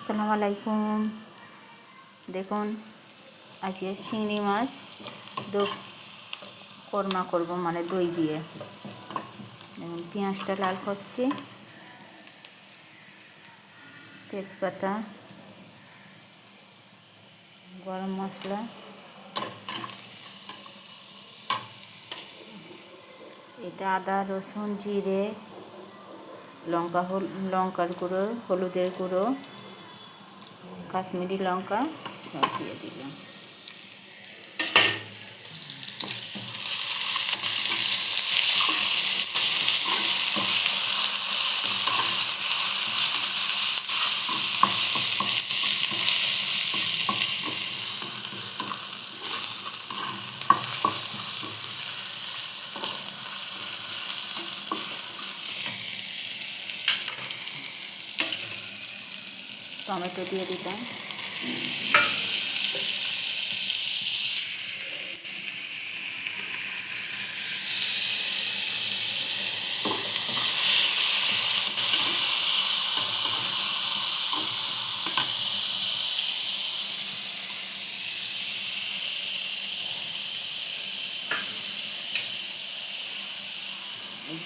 আসসালামু আলাইকুম। দেখুন আজকে চিংড়ি মাছ কোরমা করব, মানে দই দিয়ে। দেখুন পেঁয়াজটা লাল করছি, তেজপাতা, গরম মশলা, এটা আদা রসুন জিরে লঙ্কার গুঁড়ো, হলুদের গুঁড়ো, কাশ্মীরি লঙ্কা সব দিয়ে দিলাম। টমেটো দিয়ে দিলাম।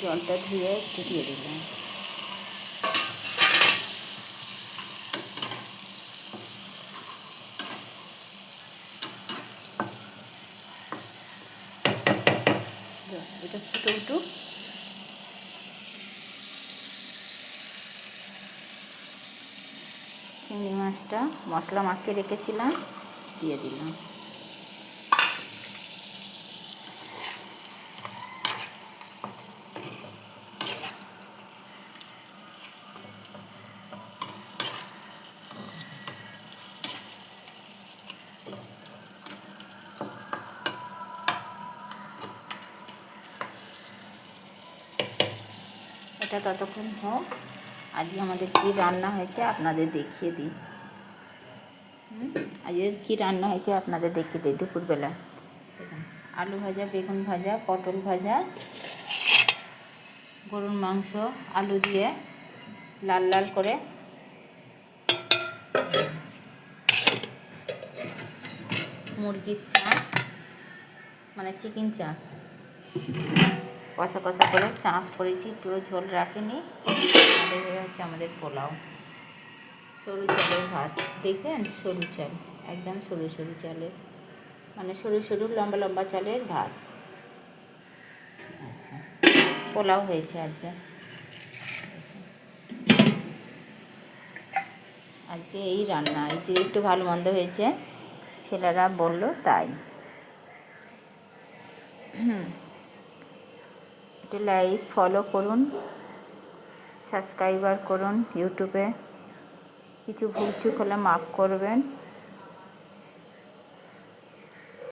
জলটা ধুয়ে একটু দিয়ে দিলাম। এটা ফুটে উঠুক। চিংড়ি মাছটা মশলা মাখিয়ে রেখেছিলাম, দিয়ে দিলাম। এটা ততক্ষণ হোক। আজকে আমাদের কী রান্না হয়েছে আপনাদের দেখিয়ে দিই। আজকের কী রান্না হয়েছে আপনাদের দেখিয়ে দিই। দুপুরবেলা আলু ভাজা, বেগুন ভাজা, পটল ভাজা, গরুর মাংস আলু দিয়ে লাল লাল করে, মুরগির চাপ মানে চিকেন চাপ কষা কষা করে চাপ করেছি, পুরো ঝোল রাখিনি। হচ্ছে আমাদের পোলাও, সরু চালের ভাত। দেখবেন সরু চাল, একদম সরু সরু চালের, মানে সরু সরু লম্বা লম্বা চালের ভাত। আচ্ছা, পোলাও হয়েছে আজকে। আজকে এই রান্না, এই যে একটু ভালো মন্দ হয়েছে, ছেলেরা বলল তাই। একটু লাইক ফলো করুন, সাবস্ক্রাইবার করুন ইউটিউবে। কিছু ভুল চুক হলে মাফ করবেন।